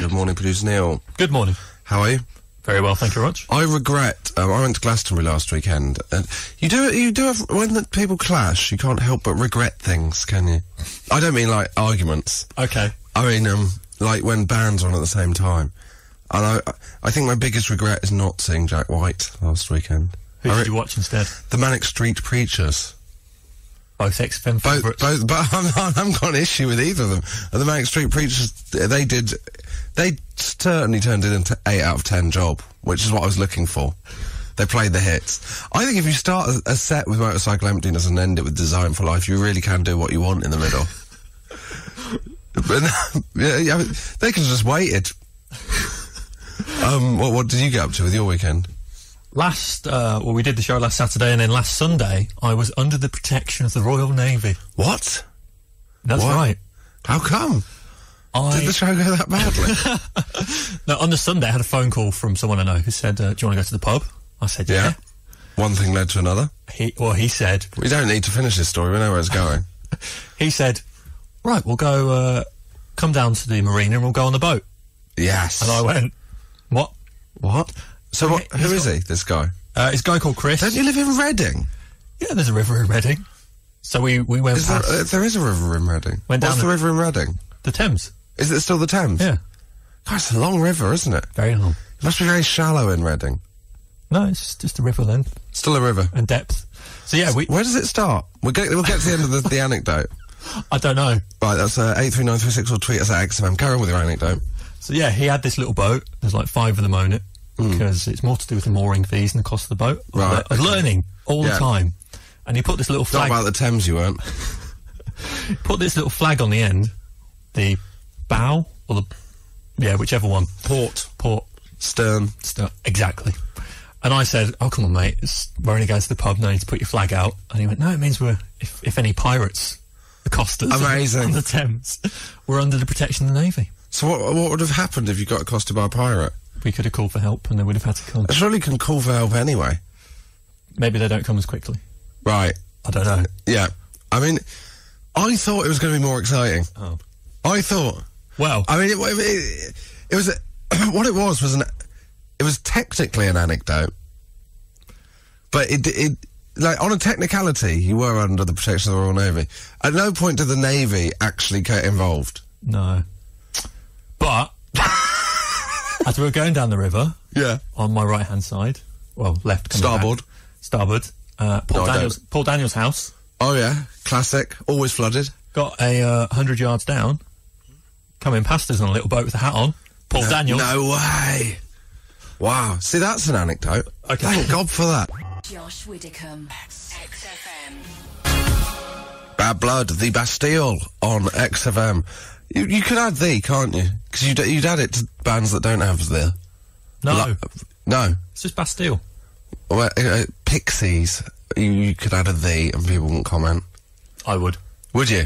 Good morning, producer Neil. Good morning. How are you? Very well, thank you very much. I regret, I went to Glastonbury last weekend, and you do have, when the people clash, you can't help but regret things, can you? I don't mean, like, arguments. Okay. I mean, like, when bands are on at the same time. And I think my biggest regret is not seeing Jack White last weekend. Who did you watch instead? The Manic Street Preachers. Both XFM favourites. Both, but I haven't got an issue with either of them. And the Manic Street Preachers, they certainly turned it into 8 out of 10 job, which is what I was looking for. They played the hits. I think if you start a set with Motorcycle Emptiness and end it with Design for Life, you really can do what you want in the middle. But yeah, they could have just waited. What did you get up to with your weekend? We did the show last Saturday, and then last Sunday, I was under the protection of the Royal Navy. What? That's right. How come? Did the show go that badly? No, on the Sunday, I had a phone call from someone I know who said, do you want to go to the pub? I said, yeah. One thing led to another. He said... We don't need to finish this story, we know where it's going. He said, right, we'll go, come down to the marina and we'll go on the boat. Yes. And I went, what? What? So who is he, this guy? It's a guy called Chris. Don't you live in Reading? Yeah, there's a river in Reading. So we went past... There is a river in Reading. What's the river in Reading? The Thames. Is it still the Thames? Yeah. God, it's a long river, isn't it? Very long. It must be very shallow in Reading. No, it's just a river then. Still a river. And depth. So yeah, where does it start? We'll get to the end of the anecdote. I don't know. Right, that's 83936 or tweet us at XFM. Carry on with your anecdote. So yeah, he had this little boat. There's like 5 of them own it. Because it's more to do with the mooring fees and the cost of the boat. Right. I was learning all the time. And he put this little flag... Not about the Thames, you weren't. Put this little flag on the end. The bow, or the... Yeah, whichever one. Port. Stern. Exactly. And I said, oh, come on, mate. We're only going to the pub. No need to put your flag out. And he went, no, it means if any pirates accost us on the Thames, we're under the protection of the Navy. So what would have happened if you got accosted by a pirate? We could have called for help and they would have had to come. They surely can call for help anyway. Maybe they don't come as quickly. Right. I don't know. Yeah. I mean, I thought it was going to be more exciting. Oh. I thought. Well. I mean, it was... what it was technically an anecdote. But it like, on a technicality, you were under the protection of the Royal Navy. At no point did the Navy actually get involved. No. But... As we were going down the river, on my right-hand side, well, left, starboard, Paul Daniels' house. Oh yeah, classic, always flooded. Got a 100 yards down, coming past us on a little boat with a hat on. Paul Daniels. No way! Wow, see, that's an anecdote. Okay. Thank God for that. Josh Widdicombe, XFM. Bad Blood, the Bastille on XFM. You could add the, can't you? Because you'd add it to bands that don't have the. No. No. It's just Bastille. Well, Pixies, you could add a the and people wouldn't comment. I would. Would you?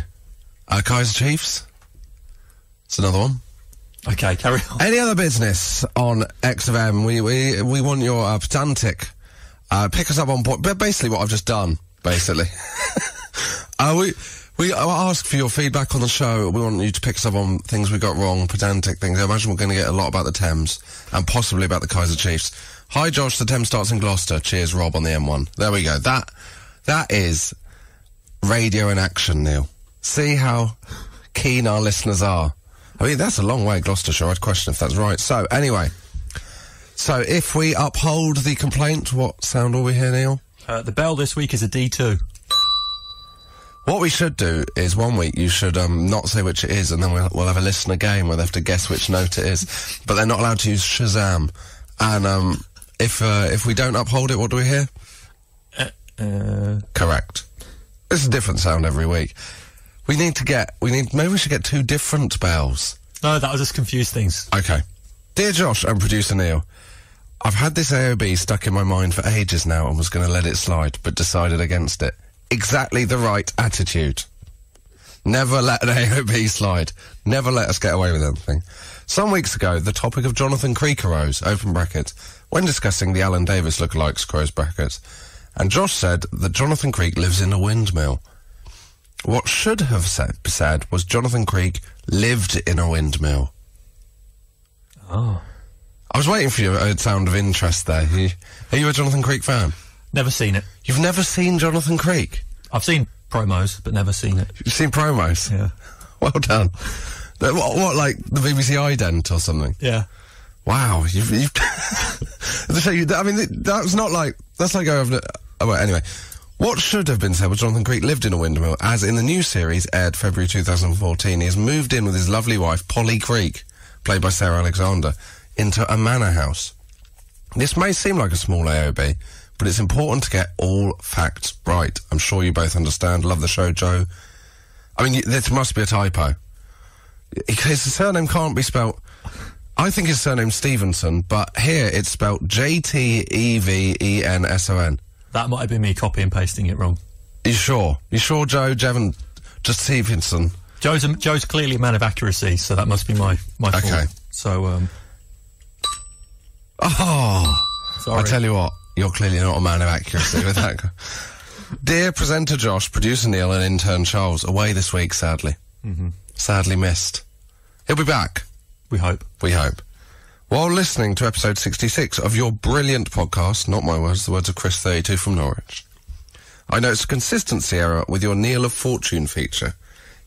Kaiser Chiefs? It's another one. Okay, carry on. Any other business on XFM? We want your pedantic. Pick us up on basically what I've just done, basically. We ask for your feedback on the show. We want you to pick us up on things we got wrong, pedantic things. I imagine we're going to get a lot about the Thames and possibly about the Kaiser Chiefs. Hi, Josh. The Thames starts in Gloucester. Cheers, Rob, on the M1. There we go. That is radio in action, Neil. See how keen our listeners are. I mean, that's a long way, Gloucestershire. I'd question if that's right. So, anyway. So, if we uphold the complaint, what sound will we hear, Neil? The bell this week is a D2. What we should do is 1 week you should not say which it is, and then we'll have a listener game where they have to guess which note it is. But they're not allowed to use Shazam. And if we don't uphold it, what do we hear? Correct. It's a different sound every week. Maybe we should get 2 different bells. No, that'll just confuse things. Okay. Dear Josh and producer Neil, I've had this AOB stuck in my mind for ages now and was going to let it slide, but decided against it. Exactly the right attitude. Never let an AOB slide. Never let us get away with anything. Some weeks ago, the topic of Jonathan Creek arose, open brackets, when discussing the Alan Davis lookalikes, close brackets. And Josh said that Jonathan Creek lives in a windmill. What should have said was Jonathan Creek lived in a windmill. Oh. I was waiting for you, a sound of interest there. Are you a Jonathan Creek fan? Never seen it. You've never seen Jonathan Creek? I've seen promos, but never seen it. You've seen promos? Yeah. Well done. What, like the BBC ident or something? Yeah. Wow, you've so I mean, that's not like, that's like over. Oh, well, anyway, what should have been said was Jonathan Creek lived in a windmill, as in the new series aired February 2014, he has moved in with his lovely wife, Polly Creek, played by Sarah Alexander, into a manor house. This may seem like a small AOB, but it's important to get all facts right. I'm sure you both understand. Love the show, Joe. I mean, this must be a typo. His surname can't be spelt... I think his surname's Stevenson, but here it's spelt J-T-E-V-E-N-S-O-N. That might have been me copy and pasting it wrong. You sure? You sure, Joe? Jevon, just Stevenson. Joe's clearly a man of accuracy, so that must be my fault. Okay. So, Oh! Sorry. I tell you what, you're clearly not a man of accuracy with that. Dear presenter Josh, producer Neil and intern Charles, away this week, sadly. Sadly missed. He'll be back. We hope. We hope. While listening to episode 66 of your brilliant podcast, not my words, the words of Chris 32 from Norwich, I noticed a consistency error with your Neil of Fortune feature.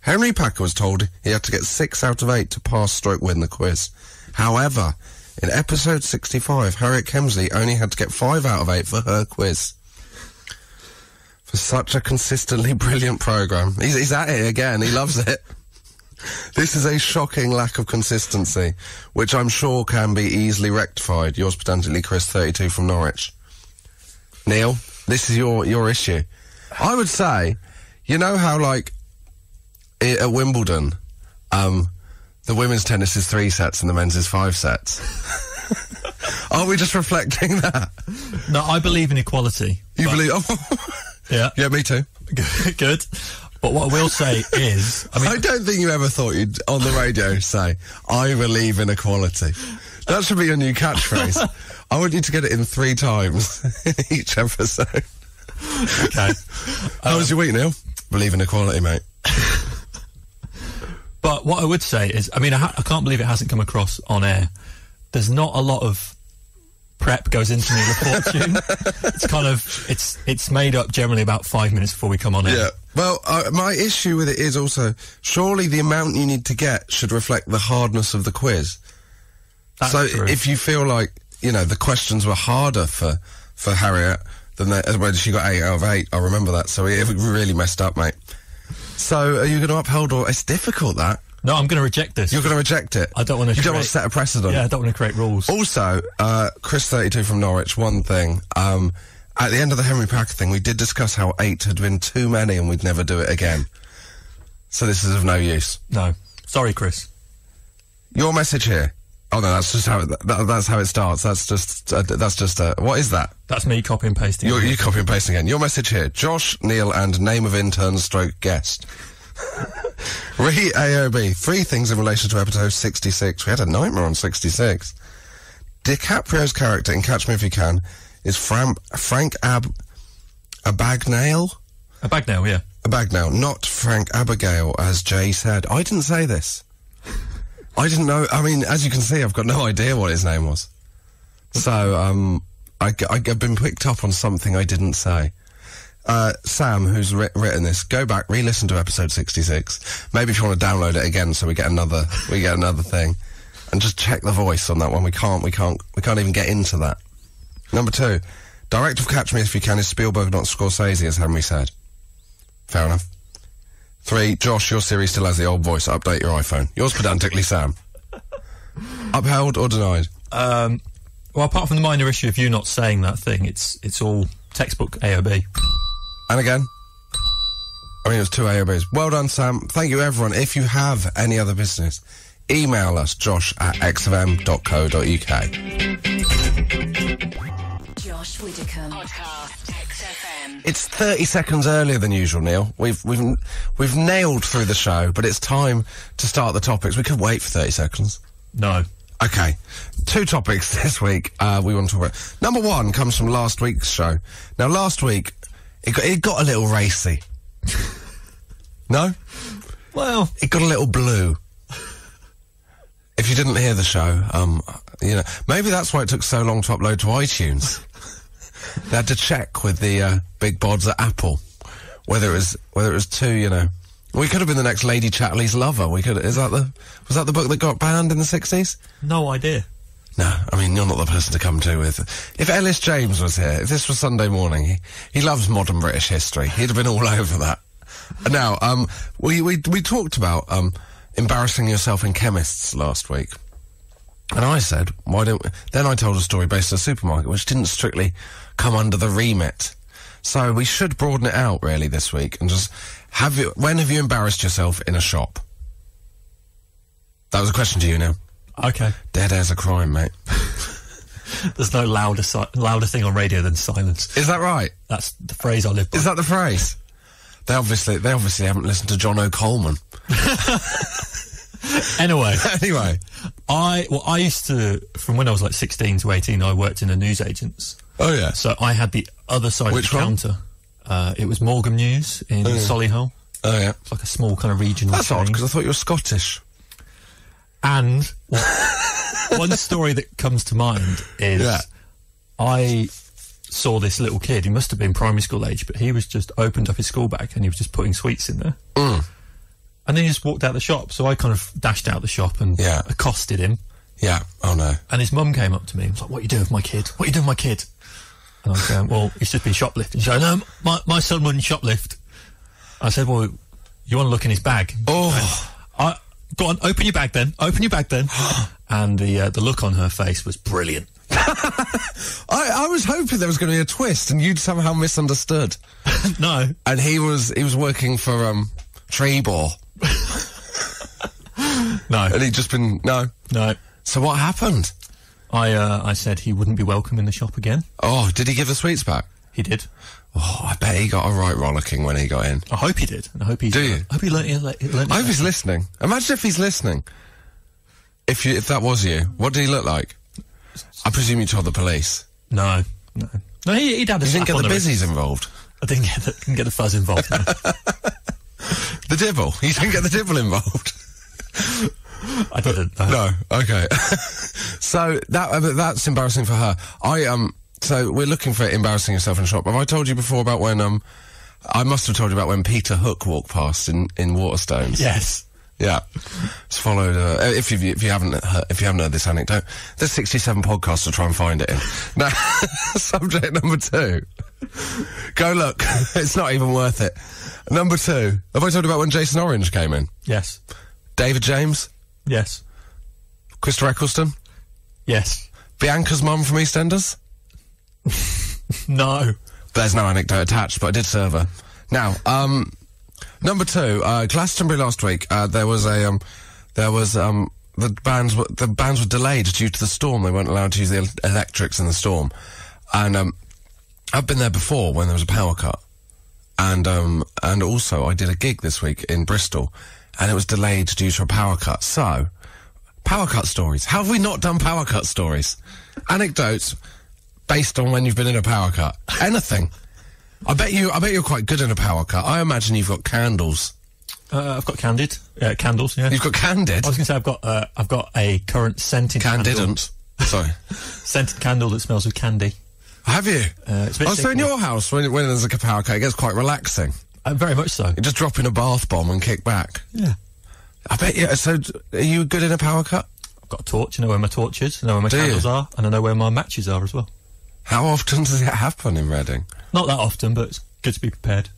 Henry Packer was told he had to get 6 out of 8 to pass/win the quiz. However, in episode 65, Harriet Kemsley only had to get 5 out of 8 for her quiz. For such a consistently brilliant programme. He's at it again, he loves it. This is a shocking lack of consistency, which I'm sure can be easily rectified. Yours pedantically, Chris 32 from Norwich. Neil, this is your issue. I would say, you know how, like, at Wimbledon, the women's tennis is 3 sets and the men's is 5 sets? Are we just reflecting that? No, I believe in equality. You believe... Oh. Yeah. Yeah, me too. Good. But what I will say is... I don't think you ever thought you'd, on the radio, say, I believe in equality. That should be your new catchphrase. I want you to get it in 3 times in each episode. Okay. How was your week, Neil? Believe in equality, mate. But what I would say is, I mean, I can't believe it hasn't come across on air. There's not a lot of prep goes into Neil of Fortune. It's kind of, it's made up generally about 5 minutes before we come on air. Yeah. Well, my issue with it is also, surely the amount you need to get should reflect the hardness of the quiz. That's so true. If you feel like, you know, the questions were harder for Harriet than when she got 8 out of 8, I remember that, so it really messed up, mate. So, are you going to uphold or... It's difficult, that. No, I'm going to reject this. You're going to reject it? I don't want to... You don't want to set a precedent? Yeah, I don't want to create rules. Also, Chris 32 from Norwich, one thing. At the end of the Henry Packer thing, we did discuss how 8 had been too many and we'd never do it again. So this is of no use. No. Sorry, Chris. Your message here. Oh no, that's just how that's how it starts. That's just what is that? That's me copy and pasting. You copy and pasting again. Your message here: Josh, Neil, and name of intern / guest. AOB. 3 things in relation to episode 66. We had a nightmare on 66. DiCaprio's character in Catch Me If You Can is Frank Abagnale. Abagnale, yeah. Abagnale, not Frank Abigail, as Jay said. I didn't say this. I didn't know. I mean, as you can see, I've got no idea what his name was. So, I've been picked up on something I didn't say. Sam, who's written this, go back, re-listen to episode 66. Maybe if you want to download it again, so we get another thing, and just check the voice on that one. We can't even get into that. Number 2, director of Catch Me If You Can is Spielberg, not Scorsese, as Henry said. Fair enough. 3, Josh, your series still has the old voice. Update your iPhone. Yours pedantically, Sam. Upheld or denied? Well, apart from the minor issue of you not saying that thing, it's all textbook AOB. And again? I mean, it was 2 AOBs. Well done, Sam. Thank you, everyone. If you have any other business, email us, josh@xfm.co.uk. Josh Widdicombe. Podcast XFM. It's 30 seconds earlier than usual, Neil. We've nailed through the show, but it's time to start the topics. We could wait for 30 seconds. No. Okay. 2 topics this week we want to talk about. Number 1 comes from last week's show. Now, last week, it got a little racy. No? Well... It got a little blue. if you didn't hear the show, you know, maybe that's why it took so long to upload to iTunes. They had to check with the big bods at Apple whether it was too, you know. We could have been the next Lady Chatterley's lover. Was that the book that got banned in the 60s? No idea. No, I mean, you're not the person to come to with. If Ellis James was here, if this was Sunday morning, he loves modern British history. He'd have been all over that. Now, we talked about, embarrassing yourself in chemists last week. And I said, then I told a story based on a supermarket, which didn't strictly come under the remit. So we should broaden it out, really, this week, and just when have you embarrassed yourself in a shop? That was a question to you now. Okay. Dead air's a crime, mate. There's no louder thing on radio than silence. Is that right? That's the phrase I live by. Is that the phrase? They obviously haven't listened to John O'Coleman. Anyway. I used to, from when I was like 16 to 18, I worked in a newsagent's. Oh, yeah. So I had the other side of the counter. It was Morgan News in Solihull. Oh, yeah. It's like a small kind of regional That's odd, chain. because I thought you were Scottish. And one story that comes to mind is I saw this little kid. He must have been primary school age, but he was just opened up his school bag and he was just putting sweets in there. Mm. And then he just walked out the shop. So I kind of dashed out the shop and accosted him. Yeah. Oh, no. And his mum came up to me and was like, "What are you doing with my kid? What are you doing with my kid?" And I was going, "Well, he's just been shoplifting." She said, "No, my son wouldn't shoplift." I said, "Well, you want to look in his bag?" Oh. Go on, open your bag then. Open your bag then. And the look on her face was brilliant. I was hoping there was going to be a twist and you'd somehow misunderstood. No. And he was working for, Trebor. No. And he'd just been, no. So what happened? I said he wouldn't be welcome in the shop again. Oh, did he give the sweets back? He did. Oh, I bet he got a right rollicking when he got in. I hope he did. I hope he. Do you? I hope he learnt. I hope he's listening. Imagine if he's listening. If that was you, what did he look like? I presume you told the police. No. He'd had a. You didn't get the busies involved. I didn't get the fuzz involved. No. The dibble. You didn't get the dibble involved. I didn't. No. Okay. So that's embarrassing for her. So we're looking for embarrassing yourself in a shop. Have I told you before about when, I must have told you about when Peter Hook walked past in Waterstones? Yes. Yeah. It's followed, if you haven't heard this anecdote, there's 67 podcasts to try and find it in. Now, subject number 2. Go look. It's not even worth it. Number 2. Have I told you about when Jason Orange came in? Yes. David James? Yes. Christopher Eccleston? Yes. Bianca's mum from EastEnders? No. There's no anecdote attached, but I did serve her. Now, number 2, Glastonbury last week, the bands were delayed due to the storm. They weren't allowed to use the electrics in the storm. And, I've been there before when there was a power cut. And also I did a gig this week in Bristol, and it was delayed due to a power cut. So, power cut stories. How have we not done power cut stories? Anecdotes based on when you've been in a power cut. Anything. I bet you're quite good in a power cut. I imagine you've got candles. I've got candles, yeah. You've got candid? I was going to say I've got a current scented candle. Candidant. Sorry. Scented candle that smells of candy. Have you? It's a bit so in your house, when there's a power cut, it gets quite relaxing. Very much so. You just drop in a bath bomb and kick back. Yeah. I bet you. So, are you good in a power cut? I've got a torch. I know where my torch is. I know where my candles are. And I know where my matches are as well. How often does it happen in Reading? Not that often, but it's good to be prepared.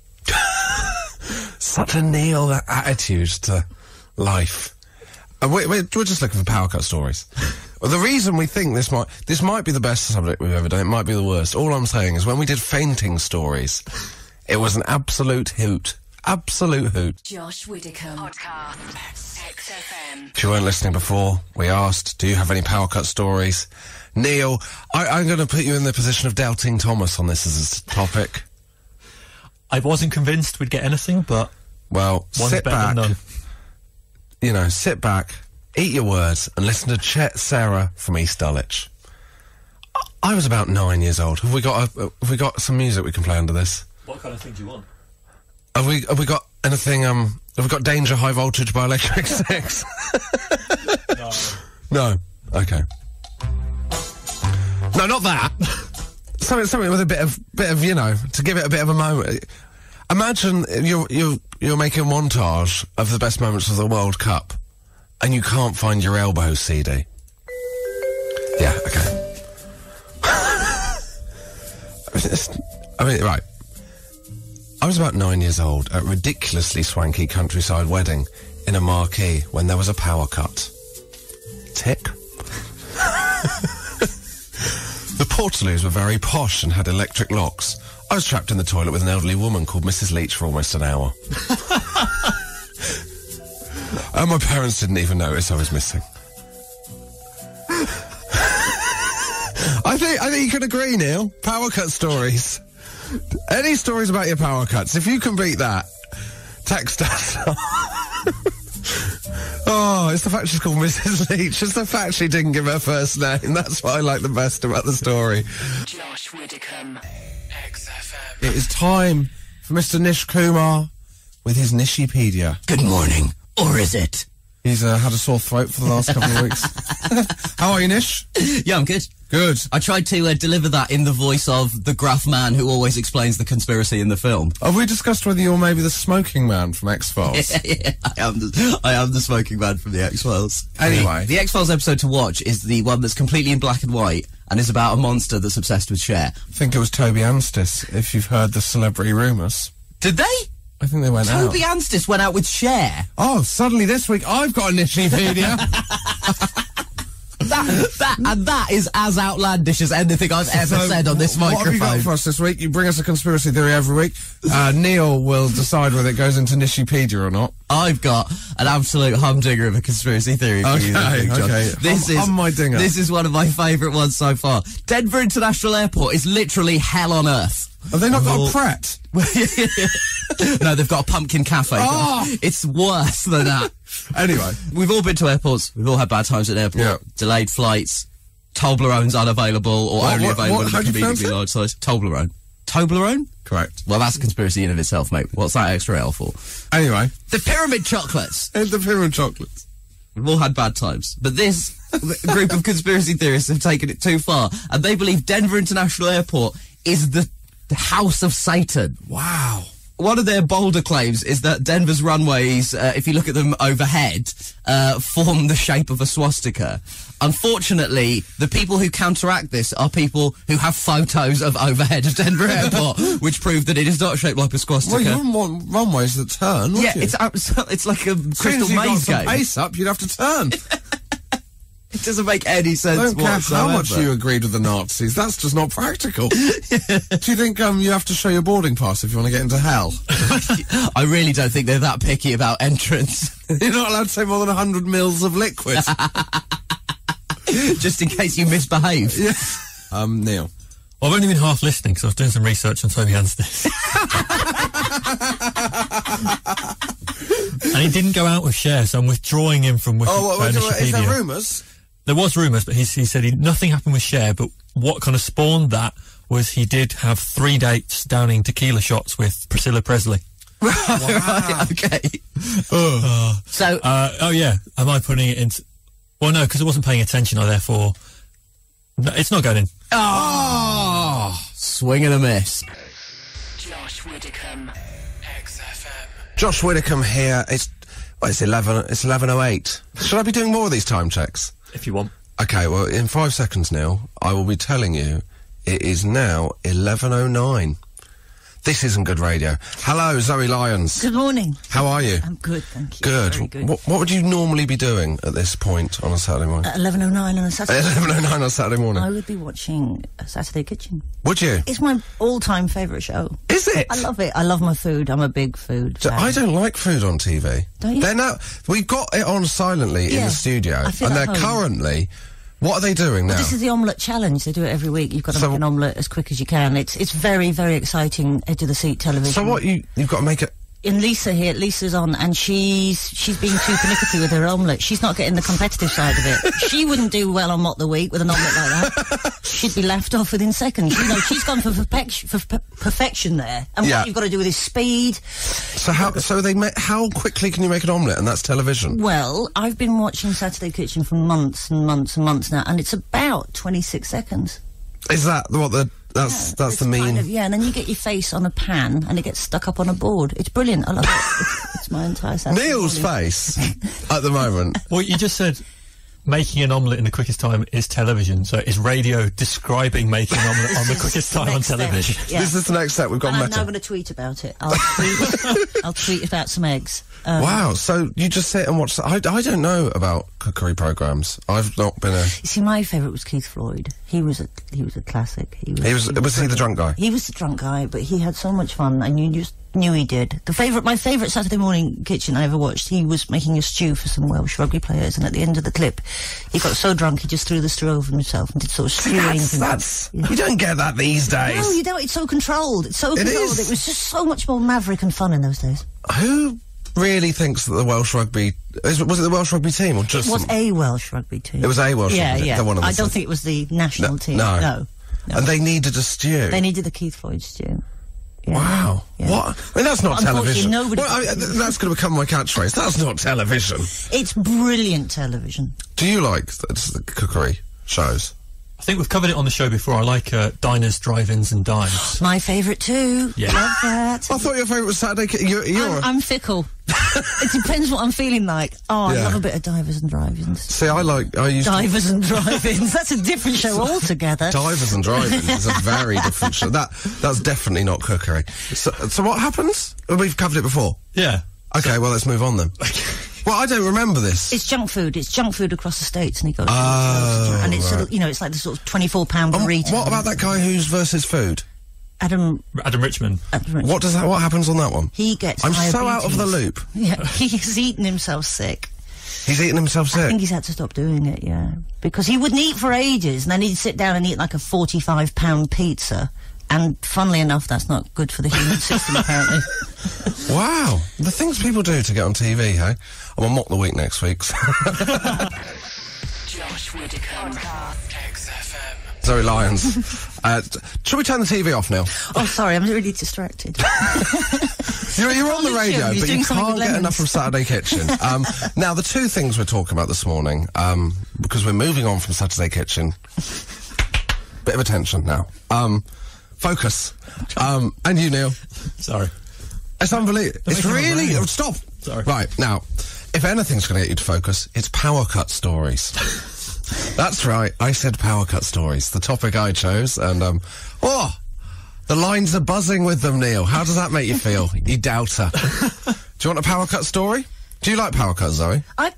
Such a Neil attitude to life. We're just looking for power cut stories. Well, the reason we think this might be the best subject we've ever done, it might be the worst. All I'm saying is when we did fainting stories, it was an absolute hoot. Absolute hoot. Josh Widdicombe. Podcast. XFM. If you weren't listening before, we asked, do you have any power cut stories? Neil, I'm going to put you in the position of doubting Thomas on this as a topic. I wasn't convinced we'd get anything, but... Well, sit back. Sit back, eat your words, and listen to Chet Sarah from East Dulwich. I was about 9 years old. Have we got some music we can play under this? What kind of thing do you want? Have we got anything, have we got Danger High Voltage by Electric Six? No. No. Okay. No, not that. Something with a bit of, to give it a bit of a moment. Imagine you're making a montage of the best moments of the World Cup, and you can't find your Elbow CD. Yeah, okay. Right. I was about 9 years old at a ridiculously swanky countryside wedding in a marquee when there was a power cut. Tick. The Portaloos were very posh and had electric locks. I was trapped in the toilet with an elderly woman called Mrs. Leach for almost an hour. And my parents didn't even notice I was missing. I think you can agree, Neil. Power cut stories. Any stories about your power cuts? If you can beat that, text us. Oh, it's the fact she's called Mrs. Leach. It's the fact she didn't give her first name. That's what I like the best about the story. Josh Widdicombe. XFM. It is time for Mr. Nish Kumar with his Nishipedia. Good morning. Or is it? He's had a sore throat for the last couple of weeks. How are you, Nish? Yeah, I'm good. Good. I tried to deliver that in the voice of the gruff man who always explains the conspiracy in the film. Have we discussed whether you're maybe the smoking man from X-Files? Yeah, I am the smoking man from the X-Files. Anyway. The X-Files episode to watch is the one that's completely in black and white and is about a monster that's obsessed with Cher. I think it was Toby Anstis, if you've heard the celebrity rumours. Did they? I think they went out. Toby Anstis went out with Cher. Oh, suddenly this week I've got a Nishipedia. That is as outlandish as anything I've ever said on this microphone. What have you got for us this week? You bring us a conspiracy theory every week. Neil will decide whether it goes into Nishipedia or not. I've got an absolute humdinger of a conspiracy theory for you this week, John. Okay. This is one of my favourite ones so far. Denver International Airport is literally hell on earth. Have they not got a Pret? No, they've got a pumpkin cafe. Oh! It's worse than that. Anyway. We've all been to airports. We've all had bad times at airport. Yeah. Delayed flights. Toblerone's unavailable or only available in a conveniently large size. Toblerone. Toblerone? Correct. Well, that's a conspiracy in of itself, mate. What's that extra L for? Anyway. The pyramid chocolates. And the pyramid chocolates. We've all had bad times. But this group of conspiracy theorists have taken it too far, and they believe Denver International Airport is the house of Satan. Wow. One of their bolder claims is that Denver's runways, if you look at them overhead, form the shape of a swastika. Unfortunately, the people who counteract this are people who have photos of overhead of Denver Airport, which prove that it is not shaped like a swastika. Well, you wouldn't want runways that turn, would you? It's like a crystal maze game. Base up, you'd have to turn. It doesn't make any sense I don't care whatsoever. how much you agreed with the Nazis. That's just not practical. Do you think you have to show your boarding pass if you want to get into hell? I really don't think they're that picky about entrance. You're not allowed to say more than 100 mils of liquid. Just in case you misbehave. Yeah. Neil. Well, I've only been half listening because I was doing some research on Toby Anstis. And he didn't go out with Cher, so I'm withdrawing him from Nishipedia. Is there rumours? There was rumours, but he said nothing happened with Cher, but what kind of spawned that was he did have 3 dates downing tequila shots with Priscilla Presley. Right, okay. So... oh, yeah. Am I putting it into... Well, no, because I wasn't paying attention, therefore... No, it's not going in. Oh! Swing and a miss. Josh Widdicombe. XFM. Josh Widdicombe here. It's 11:08. Should I be doing more of these time checks? If you want. Okay, well, in 5 seconds, Neil, I will be telling you it is now 11:09. This isn't good radio. Hello, Zoe Lyons. Good morning. How are you? I'm good, thank you. Good. Very good. What would you normally be doing at this point on a Saturday morning? At 11:09 on a Saturday. 11:09 on a Saturday morning. I would be watching Saturday Kitchen. Would you? It's my all-time favourite show. Is it? I love it. I love my food. I'm a big food fan. I don't like food on TV. Don't you? We've got it on silently in Yeah, the studio, I feel and at they're home. currently. What are they doing now? This is the omelette challenge. They do it every week. You've got to make an omelette as quick as you can. It's very, very exciting, edge of the seat television. So what you've got to make it And Lisa's on, and she's being too pernickety with her omelette. She's not getting the competitive side of it. She wouldn't do well on Mock the Week with an omelette like that. She'd be left off within seconds. You know, she's gone for perfection there. And what you've got to do with is speed. So how quickly can you make an omelette, and that's television? Well, I've been watching Saturday Kitchen for months and months and months now, and it's about 26 seconds. Is that what that's the mean? Kind of, and then you get your face on a pan and it gets stuck up on a board. It's brilliant. I love it. It's my entire Saturday Neil's morning. face at the moment. Well, you just said making an omelette in the quickest time is television. So is radio describing making an omelette on the quickest time on television? Yeah. This is the next step. We've got and meta. I'm now going to tweet about it. I'll tweet about some eggs. Wow, so you just sit and watch... I don't know about cookery programmes. I've not been a... You see, my favourite was Keith Floyd. He was a classic. Was he the drunk guy? He was the drunk guy, but he had so much fun, and you just knew he did. My favourite Saturday morning kitchen I ever watched, he was making a stew for some Welsh rugby players, and at the end of the clip, he got so drunk he just threw the stew over himself and did sort of stewing. You don't get that these days. No, you don't. It's so controlled. It was just so much more maverick and fun in those days. Who really thinks that the Welsh rugby... Was it the Welsh rugby team or just... It was a Welsh rugby team. It was a Welsh rugby team? Yeah, One of I don't think it was the national team. No. And they needed a stew? They needed the Keith Floyd stew. Yeah. Wow. Yeah. What? I mean, that's not television. Nobody that's going to become my catchphrase. That's not television. It's brilliant television. Do you like the cookery shows? I think we've covered it on the show before. I like diners, drive-ins and dives. My favourite too. Yeah. Love that. I thought your favourite was Saturday... I'm fickle. It depends what I'm feeling like. Oh, I love a bit of divers and drive-ins. See, Divers and drive-ins. That's a different show altogether. Divers and drive-ins is a very different show. That's definitely not cookery. So what happens? We've covered it before. Yeah. Okay, well, let's move on then. Well, I don't remember this. It's junk food. It's junk food across the states, and he goes. And it's sort of, it's like the sort of £24 burrito. What about that guy who's versus food? Adam Richmond. What happens on that one? He gets. I'm so out of the loop. Yeah, he's eaten himself sick. He's eaten himself sick? I think he's had to stop doing it, yeah. Because he wouldn't eat for ages, and then he'd sit down and eat like a £45 pizza. And funnily enough, that's not good for the human system, apparently. Wow. The things people do to get on TV, hey? I'm on Mock the Week next week. Josh Widdicombe, XFM. Zoe Lyons. Shall we turn the TV off now? Oh, sorry, I'm really distracted. You're on the radio, but you can't get enough from Saturday Kitchen. Now, the two things we're talking about this morning, because we're moving on from Saturday Kitchen. Bit of attention now. Focus. And you, Neil. Sorry. It's unbelievable. It's really... Stop! Sorry. Right, now, if anything's going to get you to focus, it's power cut stories. That's right, I said power cut stories, the topic I chose, and, the lines are buzzing with them, Neil. How does that make you feel, you doubter? Do you want a power cut story? Do you like power cuts, Zoe? I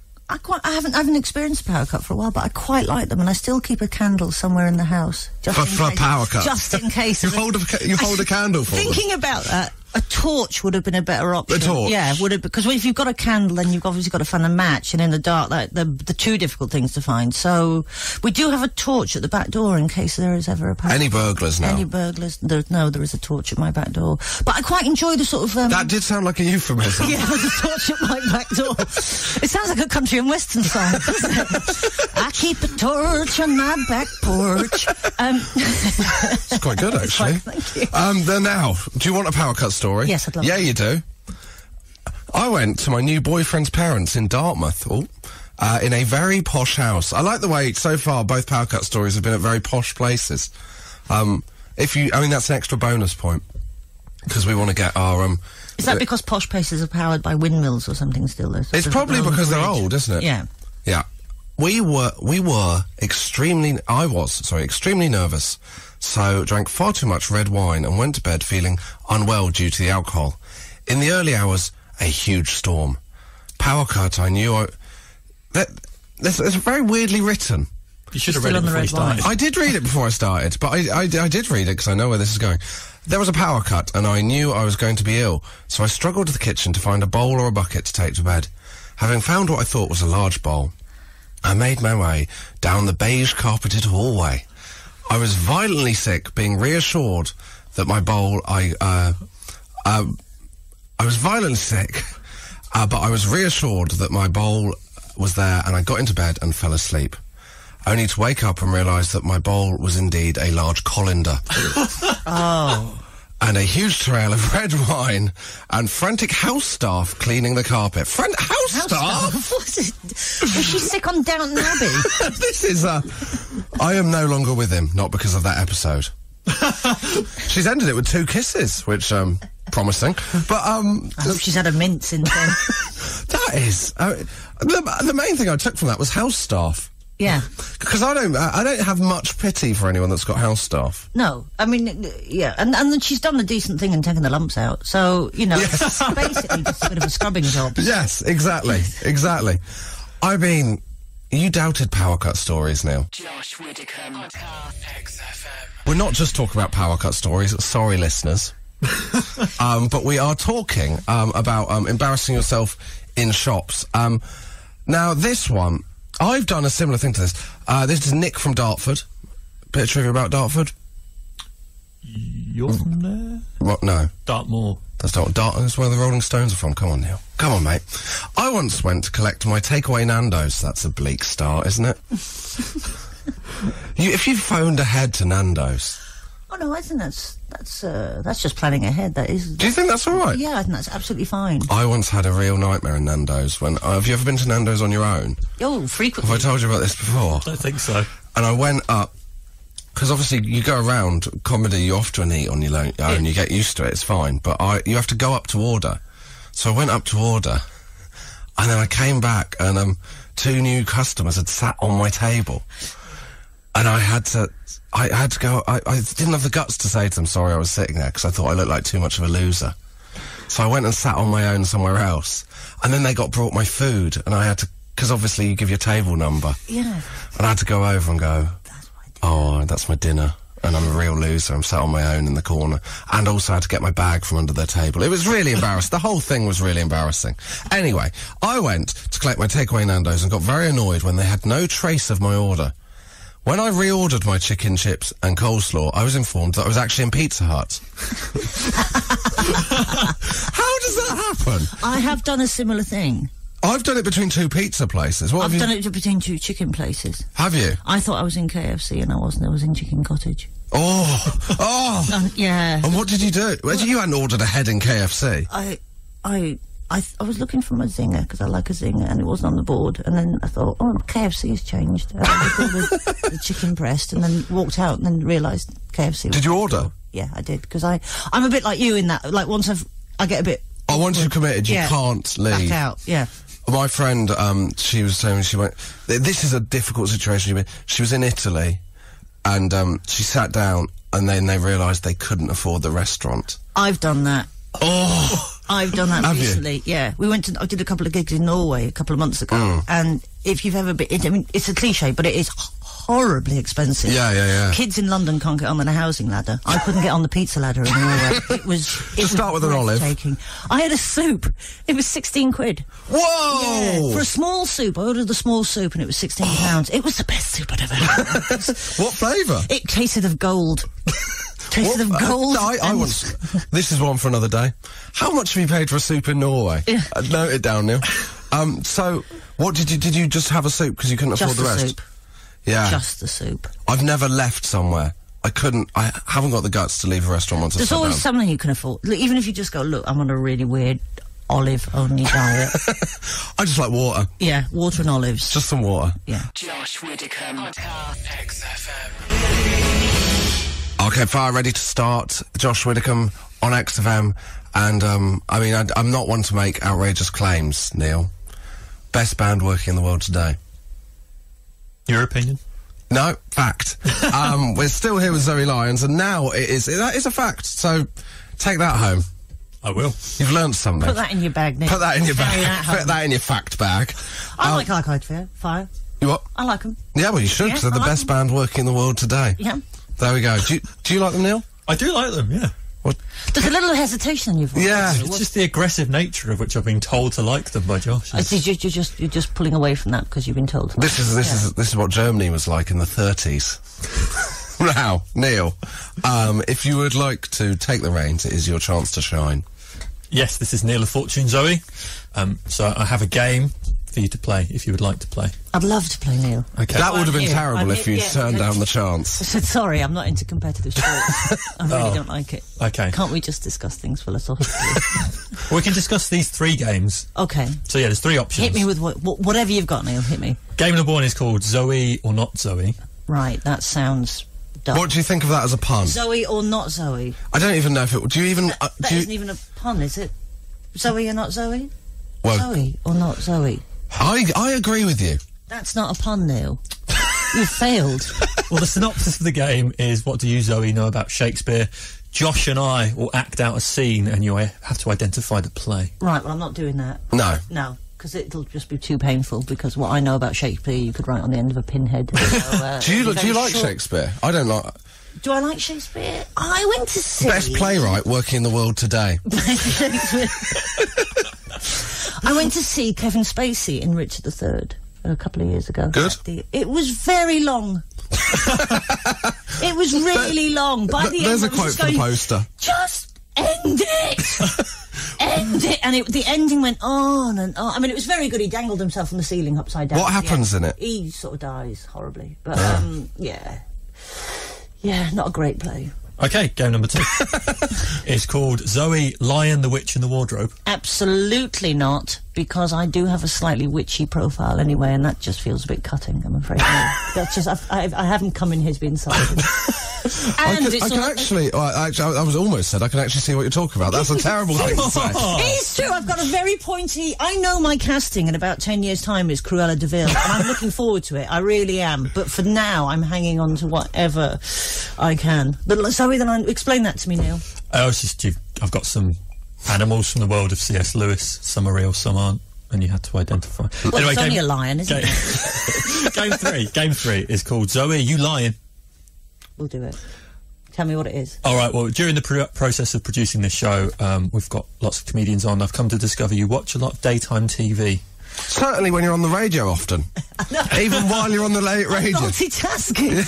haven't experienced a power cut for a while, but I quite like them, and I still keep a candle somewhere in the house. For power cut? Just in case. You hold a candle for them? Thinking about that, a torch would have been a better option. A torch? Yeah, would have, because if you've got a candle, then you've obviously got to find a match, and in the dark, like, the two difficult things to find. So, we do have a torch at the back door in case there is ever a power. Any burglars now? Any burglars? There is a torch at my back door. But I quite enjoy the sort of... that did sound like a euphemism. Yeah, there's a torch at my back door. It sounds like a country and western song, doesn't it? I keep a torch on my back porch. It's quite good, actually. Thank you. Then now, do you want a power cut story? Yes, I'd love Yeah, you do. I went to my new boyfriend's parents in Dartmouth, in a very posh house. I like the way, so far, both power cut stories have been at very posh places. That's an extra bonus point. Because we want to get our, Is that because posh places are powered by windmills or something still? It's probably because they're old, isn't it? Yeah. Yeah. I was extremely nervous. So drank far too much red wine and went to bed feeling unwell due to the alcohol. In the early hours, a huge storm. Power cut, I knew it's very weirdly written. You should have read it before you started. I did read it before I started, but I did read it because I know where this is going. There was a power cut and I knew I was going to be ill, so I struggled to the kitchen to find a bowl or a bucket to take to bed. Having found what I thought was a large bowl, I made my way down the beige carpeted hallway. I was violently sick, being reassured that my bowl, I I was violently sick, but I was reassured that my bowl was there, and I got into bed and fell asleep, only to wake up and realise that my bowl was indeed a large colander. Oh. And a huge trail of red wine and frantic house staff cleaning the carpet. House staff? Was it? Was she sick on Downton Abbey? This is I am no longer with him, not because of that episode. She's ended it with 2 kisses, which, promising. But, I hope she's had a mint since then. That is... the main thing I took from that was house staff. Yeah. Because I don't have much pity for anyone that's got house staff. No, I mean, yeah, and then she's done the decent thing and taken the lumps out. So, you know, Yes. it's basically just a bit of a scrubbing job. Yes, exactly, exactly. I mean, you doubted power cut stories, Neil. Josh Widdicombe. XFM. We're not just talking about power cut stories, sorry listeners. But we are talking about embarrassing yourself in shops. Now, this one... I've done a similar thing to this. This is Nick from Dartford. Bit of trivia about Dartford. You're from there? What? No. Dartmoor. That's not that's where the Rolling Stones are from. Come on, Neil. Come on, mate. I once went to collect my takeaway Nando's. That's a bleak start, isn't it? If you phoned ahead to Nando's... Oh no, I think that's just planning ahead. That is. Do you think that's all right? Yeah, I think that's absolutely fine. I once had a real nightmare in Nando's. Have you ever been to Nando's on your own? Oh, frequently. Have I told you about this before? I don't think so. And I went up, because obviously you go around, comedy, you often eat on your own, you get used to it, it's fine. But you have to go up to order. So I went up to order, and then I came back, and 2 new customers had sat on my table. And I had to go, I didn't have the guts to say to them, sorry, I was sitting there, because I thought I looked like too much of a loser. So I went and sat on my own somewhere else. And then they brought my food, and I had to, because obviously you give your table number. Yeah. And I had to go over and go, That's my dinner. oh, that's my dinner. And I'm a real loser. I'm sat on my own in the corner. And also had to get my bag from under their table. It was really embarrassing. The whole thing was really embarrassing. Anyway, I went to collect my takeaway Nando's and got very annoyed when they had no trace of my order. When I reordered my chicken chips and coleslaw, I was informed that I was actually in Pizza Hut. How does that happen? I have done a similar thing. I've done it between 2 pizza places. What I've done it between 2 chicken places. Have you? I thought I was in KFC and I wasn't. I was in Chicken Cottage. Oh! Yeah. And what did you do? You hadn't ordered ahead in KFC. I was looking for my zinger because I like a zinger and it wasn't on the board, and then I thought, oh, KFC has changed. And I ordered the chicken breast and then walked out and then realised KFC. Did you order? Yeah, I did, because I'm a bit like you in that. Like once I get a bit. Oh, once you're committed, you can't leave. Back out. Yeah. My friend, she was saying she went. This is a difficult situation. She was in Italy, and she sat down, and then they realised they couldn't afford the restaurant. I've done that. Oh. I've done that Have recently. You? Yeah, I did a couple of gigs in Norway a couple of months ago, and if you've ever been, I mean, it's a cliche, but it is horribly expensive. Yeah. Kids in London can't get on the housing ladder. I couldn't get on the pizza ladder in Norway. It was start with an olive. I had a soup. It was 16 quid. Whoa! Yeah, for a small soup. I ordered the small soup and it was £16. It was the best soup I'd ever had. What flavour? It tasted of gold. Tasted of gold. This is one for another day. How much have you paid for a soup in Norway? Yeah. Note it down, Neil. So, what did you just have a soup because you couldn't afford the rest? Soup. Yeah. Just the soup. I've never left somewhere. I haven't got the guts to leave a restaurant once There's always something you can afford. Look, even if you just go, look, I'm on a really weird olive-only diet. I just like water. Yeah, water and olives. Just some water. Yeah. Josh Widdicombe. XFM. Okay, fire ready to start. Josh Widdicombe on XFM. And, I mean, I'm not one to make outrageous claims, Neil. Best band working in the world today. Your opinion? No, fact. We're still here with Zoe Lyons, and now that is a fact. So, take that home. I will. You've learned something. Put that in your bag, Nick. Put that in your bag. That Put that in your fact bag. I like Arcade Fire. You what? I like them. Yeah, well, you should, because they're the best band working in the world today. Yeah. There we go. Do you like them, Neil? I do like them, yeah. What? There's a little hesitation in your voice. Yeah. It's just the aggressive nature of which I've been told to like them by Josh. You're just pulling away from that because you've been told. This is what Germany was like in the 30s. Now, Neil, if you would like to take the reins, it is your chance to shine. Yes, this is Neil of Fortune, Zoe. So I have a game for you to play, if you would like to play. I'd love to play, Neil. Okay. That would have been terrible if you turned down the chance. I said, sorry, I'm not into competitive sports. I really don't like it. Okay. Can't we just discuss things philosophically? We can discuss these 3 games. Okay. So yeah, there's 3 options. Hit me with whatever you've got, Neil. Hit me. Game number 1 is called Zoe or Not Zoe. Right, that sounds dumb. What do you think of that as a pun? Zoe or not Zoe? I don't even know if it... Do you even... That isn't even a pun, is it? Zoe or not Zoe? Well, Zoe or not Zoe? I agree with you. That's not a pun, Neil. You failed. Well, the synopsis of the game is, what do you, Zoe, know about Shakespeare? Josh and I will act out a scene and you have to identify the play. Right, well, I'm not doing that. No. No, because it'll just be too painful, because what I know about Shakespeare you could write on the end of a pinhead. So, do you like Shakespeare? I don't like... Do I like Shakespeare? I went to see... Best playwright working in the world today. I went to see Kevin Spacey in Richard III a couple of years ago. Good. It was very long. It was really long. By the end, there's a quote for the poster. Just end it! End it! And the ending went on and on. I mean, it was very good. He dangled himself from the ceiling upside down. What happens in it? He sort of dies horribly. But, yeah. Yeah, not a great play. Okay, game number 2. It's called Zoe, Lion, the Witch in the Wardrobe. Absolutely not, because I do have a slightly witchy profile anyway, and that just feels a bit cutting, I'm afraid. That's just, I haven't come in here to be insulted. I was almost said I can actually see what you're talking about. That's a terrible thing to say. It's true, I've got a very pointy... I know my casting in about 10 years' time is Cruella de Vil, and I'm looking forward to it, I really am. But for now, I'm hanging on to whatever I can. But Zoe, then explain that to me, Neil. I've got some animals from the world of C.S. Lewis. Some are real, some aren't, and you had to identify. Well, anyway, it's only a lion, isn't it? Game 3 is called Zoe, You Lion. We'll do it. Tell me what it is. All right, well, during the process of producing this show, we've got lots of comedians on. I've come to discover you watch a lot of daytime TV. Certainly when you're on the radio often. Even while you're on the radio. Multitasking.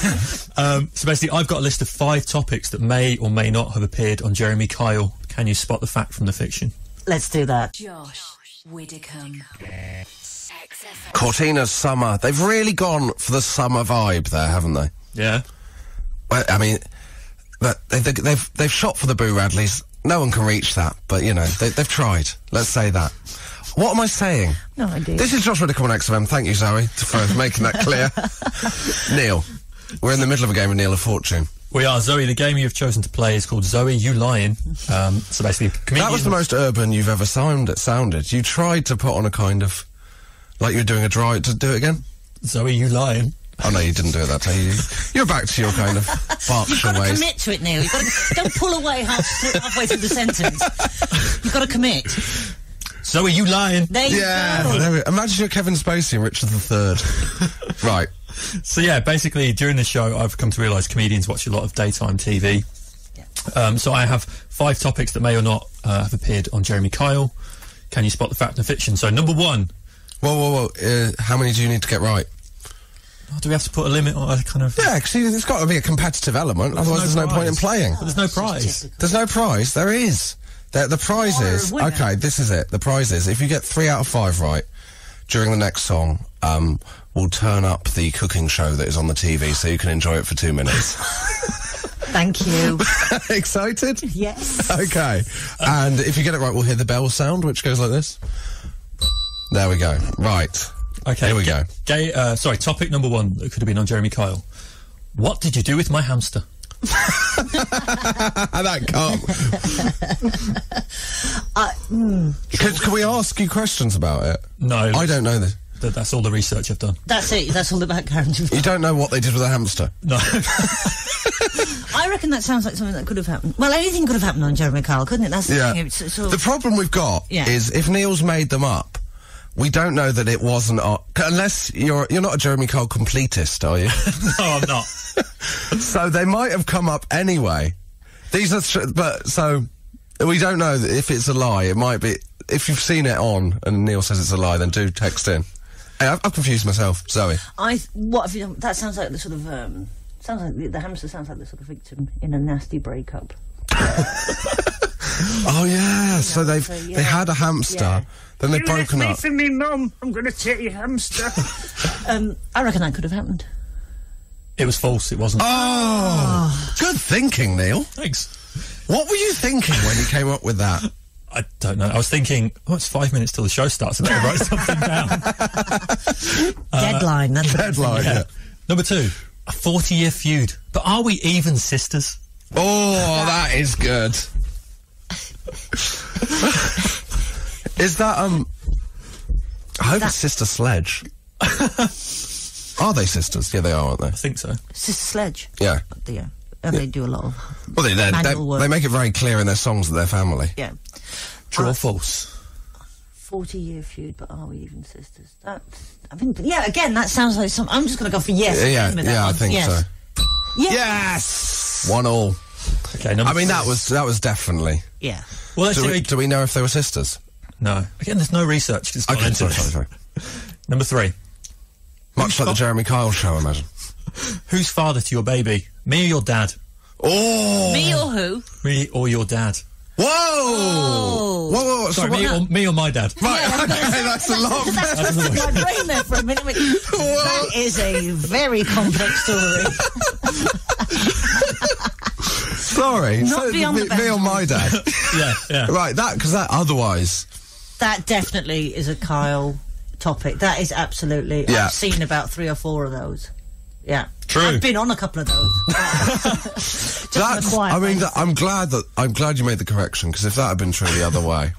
So basically, I've got a list of 5 topics that may or may not have appeared on Jeremy Kyle. Can you spot the fact from the fiction? Let's do that. Josh Widdicombe. XFM. Cortina's summer. They've really gone for the summer vibe there, haven't they? Yeah. Well, I mean, they've shot for the Boo Radleys. No one can reach that, but, you know, they've tried. Let's say that. What am I saying? No idea. This is Josh Widdicombe on XFM. Thank you, Zoe, for making that clear. Neil, we're in the middle of a game with Neil of Fortune. We are. Zoe, the game you've chosen to play is called Zoe, You Lion. So basically... That was the most urban you've ever sounded. You tried to put on a kind of... Like you were doing a dry... To do it again? Zoe, You Lion. Oh, no, you didn't do it that day. You're back to your kind of Berkshire You've got to ways. commit to it, Neil. Don't pull away halfway through the sentence. You've got to commit. Zoe, You Lion. There you go. Imagine you're Kevin Spacey and Richard III. Right. So yeah, basically during the show I've come to realise comedians watch a lot of daytime TV. Yeah. So I have 5 topics that may or not have appeared on Jeremy Kyle. Can you spot the fact and fiction? So number 1. Whoa. How many do you need to get right? Oh, do we have to put a limit on a kind of... Yeah, because there's got to be a competitive element, otherwise there's no point in playing. But there's no prize. There's no prize. There is. The prize is... Okay, this is it. The prize is, if you get 3 out of 5 right, during the next song, we'll turn up the cooking show that is on the TV so you can enjoy it for 2 minutes. Thank you. Excited? Yes. Okay. And if you get it right, we'll hear the bell sound, which goes like this. There we go. Right. Okay. Here we go. Topic number 1 that could have been on Jeremy Kyle. What did you do with my hamster? That can't. Can we ask you questions about it? No. I don't know this. That's all the research I've done. That's it. That's all the background. You don't know what they did with the hamster? No. I reckon that sounds like something that could have happened. Well, anything could have happened on Jeremy Kyle, couldn't it? That's the thing. It's sort of... The problem we've got is if Neil's made them up, we don't know that it wasn't... unless you're not a Jeremy Kyle completist, are you? No, I'm not. So they might have come up anyway. These are... so we don't know if it's a lie. It might be... If you've seen it on and Neil says it's a lie, then do text in. Hey, I've confused myself. Zoe. What have you done? That sounds like the sort of... sounds like the hamster sounds like the sort of victim in a nasty breakup. Oh yeah, so they had a hamster, then they've broken up. For me mum, I'm going to take your hamster. I reckon that could have happened. It was false, it wasn't. Oh, good thinking, Neil. Thanks. What were you thinking when you came up with that? I don't know. I was thinking, it's 5 minutes till the show starts. I better write something down. Deadline. That's Deadline, yeah. Number 2, a 40-year feud. But are we even sisters? Oh, that is good. Is that, I hope it's Sister Sledge. Are they sisters? Yeah, they are, aren't they? I think so. Sister Sledge. Yeah. Yeah. And they do a lot of Well, manual work. they make it very clear in their songs that they're family. Yeah. True or false? 40-year feud, but are we even sisters? I think, again, that sounds like some... I'm just going to go for yes. Yeah, I think so. Yes. 1-1. Okay, that was definitely... Yeah. Well, do we know if they were sisters? No. Again, there's no research. Okay, sorry. Number 3. Much like the Jeremy Kyle show, I imagine. Who's father to your baby? Me or your dad? Oh! Me or who? Me or your dad? Whoa! Whoa! Sorry, me or my dad? Right, okay, that's a lot. That's my brain there for a minute. That is a very complex story. Sorry. Not beyond the me or my dad? Yeah. Right, because otherwise... That definitely is a Kyle topic. That is absolutely... Yeah. I've seen about 3 or 4 of those. Yeah. True. I've been on a couple of those. I'm glad you made the correction, because if that had been true the other way,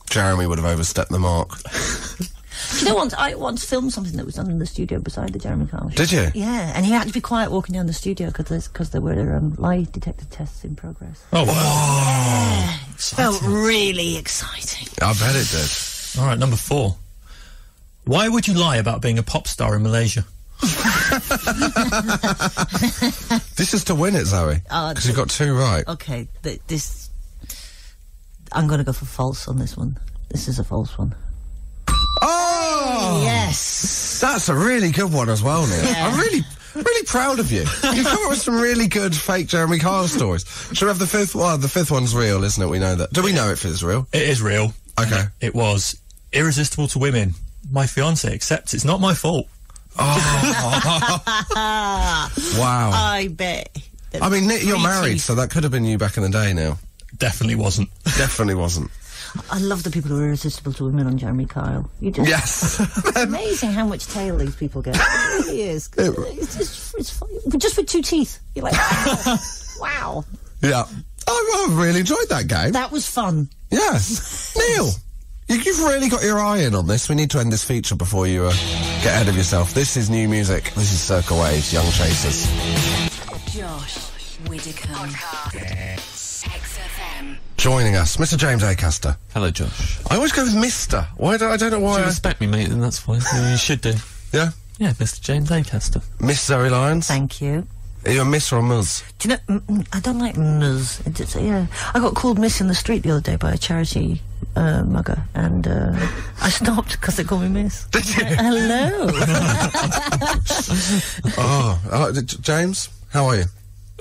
Jeremy would have overstepped the mark. Do you know, I once filmed something that was done in the studio beside the Jeremy Kyle show. Did you? Yeah, and he had to be quiet walking down the studio because there were lie detector tests in progress. Oh, wow. Yeah. Felt really exciting. I bet it did. All right, number 4. Why would you lie about being a pop star in Malaysia? This is to win it, Zoe. Because you've got 2 right. Okay, I'm going to go for false on this one. This is a false one. Oh! Yes! That's a really good one as well, Neil. Yeah. I'm really proud of you. You've come up with some really good fake Jeremy Kyle stories. Should we have the 5th one? The 5th one's real, isn't it? We know that. Do we know if it's real? It is real. Okay. It was irresistible to women. My fiancé accepts it's not my fault. Oh. Wow. I bet. I mean, Nick, you're married, so that could have been you back in the day, Neil. Definitely wasn't. Definitely wasn't. I love the people who are irresistible to women on Jeremy Kyle. Yes. It's amazing how much tail these people get. It really is. It's funny. Just with 2 teeth. You're like, wow. Yeah. I've really enjoyed that game. That was fun. Yes. Neil, you've really got your eye in on this. We need to end this feature before you get ahead of yourself. This is new music. This is Circa Waves, Young Chasers. Josh Widdicombe. XFM. Joining us, Mr. James Acaster. Hello, Josh. I always go with Mr. I don't know why. You respect me, mate, then that's fine. Yeah, you should do. Yeah? Yeah, Mr. James Acaster. Miss Zoe Lyons? Thank you. Are you a miss or a mus? Do you know, I don't like ms. I got called miss in the street the other day by a charity mugger, and I stopped because they called me miss. Did you? Hello. James, how are you?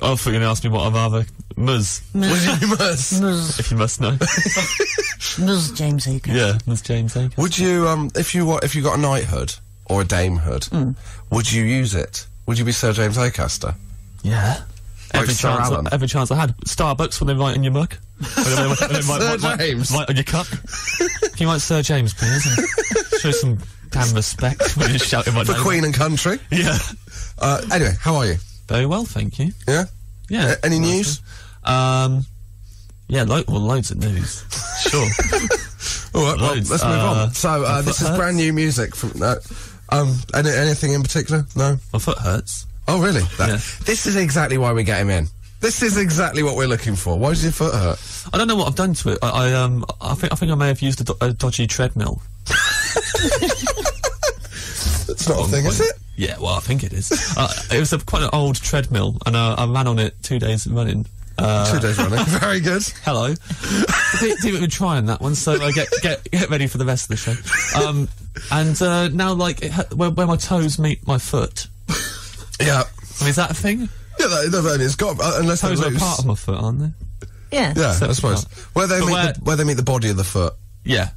I thought you were going to ask me what I'd rather. Ms. Was you mus? Ms. If you must know. Ms. James Acaster. Yeah, Ms. James Acaster. Would you, if you got a knighthood or a damehood, would you use it? Would you be Sir James Acaster? Yeah. Like Sir Alan? Every chance I had. Starbucks when they write in your mug. Sir James. Write on your cup. Can you write Sir James, please? Show some damn respect when you're shouting my name. For Queen and Country? Yeah. Anyway, how are you? Very well, thank you. Yeah? Yeah. Any news? Yeah, loads of news. Sure. All right, well, Loads. let's move on. So, this is brand new music from... anything in particular? No? My foot hurts. Oh, really? Yeah. This is exactly why we get him in. This is exactly what we're looking for. Why does your foot hurt? I don't know what I've done to it. I think I may have used a dodgy treadmill. It's not a thing, is it? Yeah, well, I think it is. It was quite an old treadmill, and I ran on it 2 days running. 2 days running. Very good. Hello. Didn't even try on that one, so get ready for the rest of the show. And now, like, where my toes meet my foot. Yeah. I mean, is that a thing? Yeah, it's got... unless they're Toes are loose. part of my foot, aren't they? Yeah. Yeah, Set I us suppose. apart. Where they meet the body of the foot. Yeah,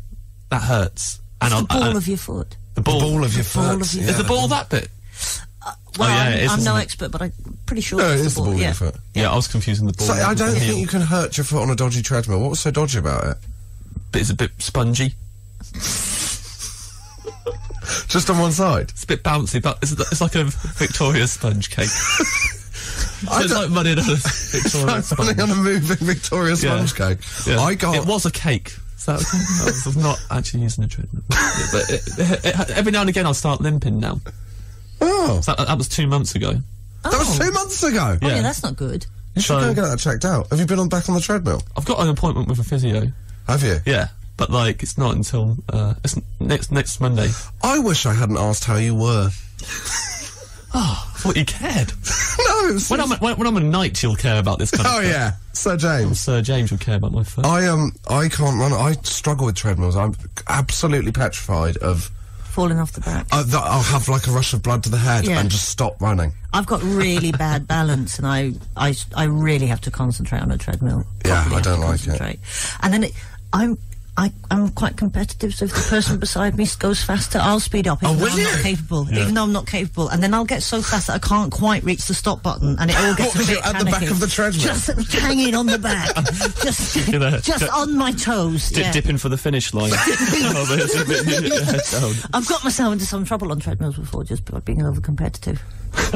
that hurts. And The ball of your foot. the ball. The ball of your foot. ball of your yeah. Is the ball that bit? Well, yeah, it is, I'm no isn't it? expert, but I'm pretty sure No, it it's is the ball of yeah. your foot. Yeah, I was confusing the ball. So I with don't the think heel. you can hurt your foot on a dodgy treadmill. What was so dodgy about it? But it's a bit spongy. Just on one side. It's a bit bouncy, but it's like a Victoria sponge cake. It's like money on a Victoria sponge. Running on a moving Victoria sponge cake. Yeah. It It was a cake. So I was not actually using a treadmill. Yeah, but every now and again I'll start limping now. Oh, So that was 2 months ago. that was 2 months ago. Oh, yeah, Yeah. that's not good. You should go and get that checked out. Have you been back on the treadmill? I've got an appointment with a physio. Have you? Yeah, but like it's not until it's next Monday. I wish I hadn't asked how you were. I thought you cared. No, it was When I'm a knight, you'll care about this kind of Oh stuff. yeah, Sir James. Sir James will care about my foot. I can't run. I struggle with treadmills. I'm absolutely petrified of. Falling off the back. That I'll have like a rush of blood to the head Yeah. and just stop running. I've got really bad balance, and I really have to concentrate on a treadmill. Yeah, Properly I don't have to like it. concentrate. And then I'm quite competitive, so if the person beside me goes faster, I'll speed up, even Oh, though will I'm not you? capable. Even though I'm not capable, and then I'll get so fast that I can't quite reach the stop button, and it all gets What, a bit you're at the back panicky. of the treadmill? Just hanging on the back, just on my toes. Yeah. Dipping for the finish line. I've got myself into some trouble on treadmills before, just by being over competitive.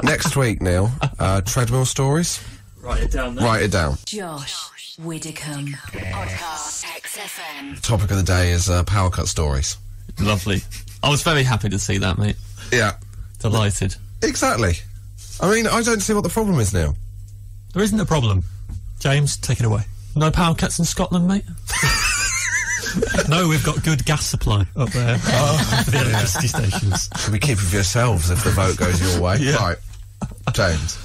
Next week, Neil, treadmill stories. Write it down there. Write it down. Josh Widdicombe. Podcast XFM. Topic of the day is power cut stories. Lovely. I was very happy to see that, mate. Yeah, Delighted. exactly. I mean, I don't see what the problem is, Neil. There isn't a problem. James, take it away. No power cuts in Scotland, mate? No, we've got good gas supply up there for the electricity stations. Should we keep it for yourselves if the vote goes your way? Yeah. Right, James.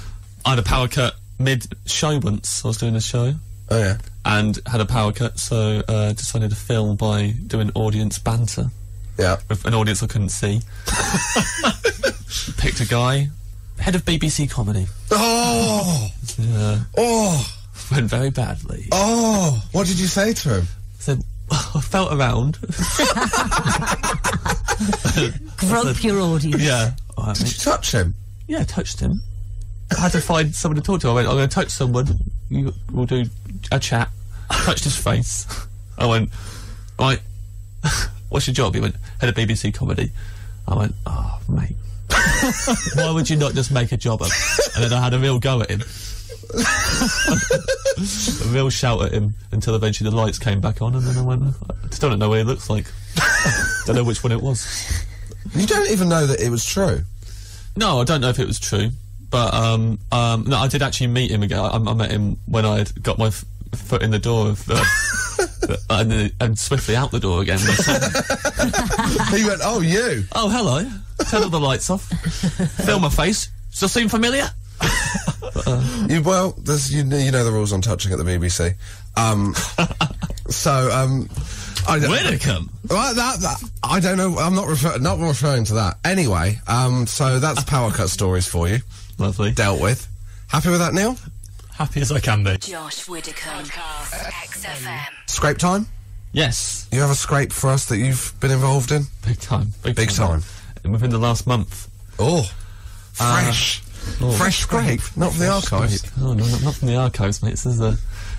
I had a power cut mid-show once. I was doing a show Oh yeah. and had a power cut, so decided to fill by doing audience banter Yeah. with an audience I couldn't see. Picked a guy, head of BBC Comedy. Oh. Oh. Went very badly. Oh. What did you say to him? Said, I felt around. Grope your audience. Yeah. All right, Did mate. you touch him? Yeah, I touched him. I had to find someone to talk to. I went, I'm going to touch someone. We'll do a chat. Touched his face. I went, right, what's your job? He went, head of BBC Comedy. I went, oh, mate. Why would you not just make a job of? And then I had a real go at him. A real shout at him until eventually the lights came back on, and then I went, I still don't know what he looks like. Don't know which one it was. You don't even know that it was true. No, I don't know if it was true, but no, I did actually meet him again. I met him when I had got my foot in the door of, and swiftly out the door again. He went, oh, you. Oh, hello. Turn all the lights off. Film my face. Still seem familiar? Well, there's you know the rules on touching at the BBC. Widdicombe. Well, that I don't know. I'm not referring to that. Anyway, so that's power cut stories for you. Lovely. Dealt with. Happy with that, Neil? Happy as I can be. Josh Widdicombe. Podcast XFM. Scrape time? Yes. You have a scrape for us that you've been involved in? Big time. Big time. And within the last month. Oh, fresh. Fresh scrape. Not from the archives. Oh, no, not from the archives, mate. This is a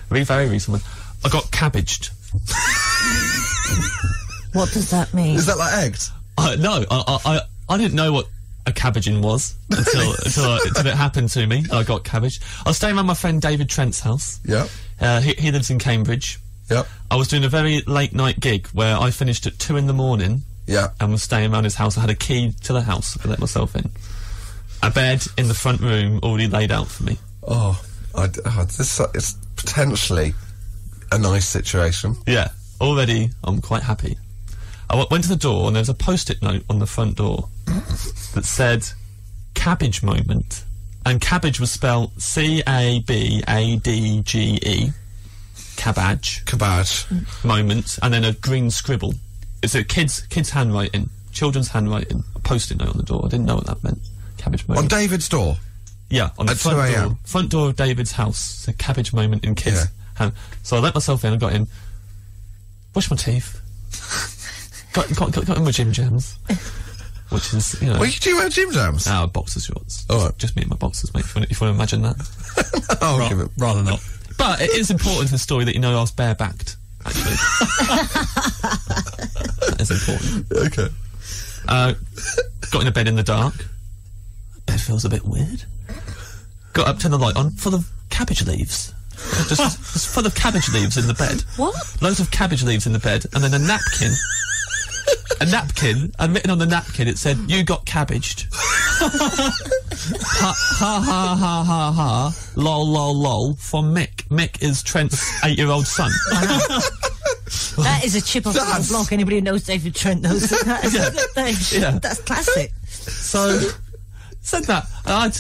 very recent one. I got cabbaged. What does that mean? Is that like eggs? No, I didn't know what a cabbaging was until it happened to me. I got cabbaged. I was staying around my friend David Trent's house. Yep. He lives in Cambridge. Yep. I was doing a very late night gig where I finished at 2 a.m. Yep. and was staying around his house. I had a key to the house. I could let myself in. A bed in the front room already laid out for me. Oh, this is potentially a nice situation. Yeah, already I'm quite happy. I went to the door and there was a post-it note on the front door that said cabbage moment, and cabbage was spelled C-A-B-A-D-G-E, cabbage moment, and then a green scribble. It's a kid's handwriting, children's handwriting, a post-it note on the door. I didn't know what that meant. Cabbage moment. On David's door? Yeah, on the At front 2 door. a.m. Front door of David's house. It's a cabbage moment in kids' And so I let myself in, I got in, brushed my teeth, got in my gym jams, which is, you know... What do you wear gym jams? Boxer shorts. All right. Just me and my boxers, mate, if you want to imagine that. Rather not. But it is important to the story that you know I was bare-backed, actually. That is important. Okay. Got in a bed in the dark. Bed feels a bit weird. Got up, turned the light on, full of cabbage leaves. Just full of cabbage leaves in the bed. What? Loads of cabbage leaves in the bed, and then a napkin. And written on the napkin it said, "You got cabbaged." Ha ha ha ha ha ha. Lol lol lol. From Mick. Mick is Trent's 8-year-old son. That is a chip off the block. Anybody who knows David Trent knows that. That's classic. So said that, and I had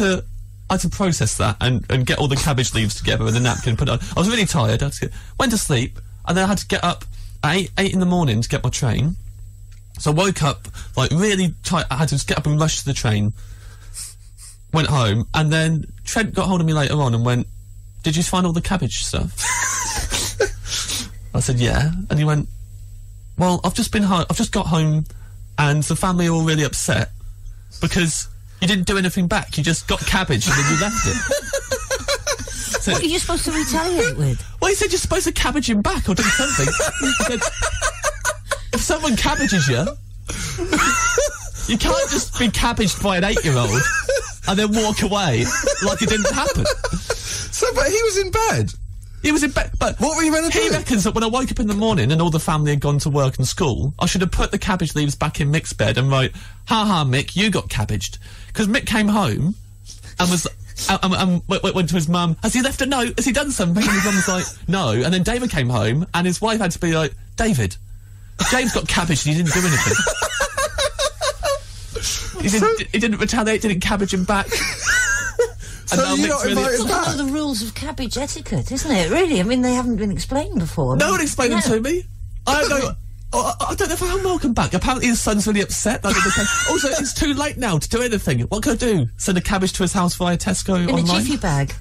to process that and get all the cabbage leaves together and the napkin put it on. I was really tired. Went to sleep, and then I had to get up at 8 in the morning to get my train. So I woke up, like, really tight. I had to just get up and rush to the train. Went home, and then Trent got hold of me later on and went, "Did you find all the cabbage stuff?" I said, "Yeah." And he went, "Well, I've just got home, and the family are all really upset because you didn't do anything back. You just got cabbage and then you left it." So, what are you supposed to retaliate with? Well, he said you're supposed to cabbage him back or do something. He said, if someone cabbages you, you can't just be cabbaged by an 8-year-old and then walk away like it didn't happen. So, but he was in bed? He was in bed, but... What were you meant to do? He reckons that when I woke up in the morning and all the family had gone to work and school, I should have put the cabbage leaves back in Mick's bed and wrote, "Ha ha, Mick, you got cabbaged." Because Mick came home and was... went to his mum, "Has he left a note? Has he done something?" And his mum was like, "No." And then David came home and his wife had to be like, "David, James got cabbaged and he didn't do anything." He didn't retaliate, didn't cabbage him back. So you're not invited back? One of the rules of cabbage etiquette, isn't it? Really? I mean, they haven't been explained before. No one explained them to me. I don't know if I'm welcome back. Apparently his son's really upset. Also, it's too late now to do anything. What can I do? Send a cabbage to his house via Tesco online? In a jiffy bag.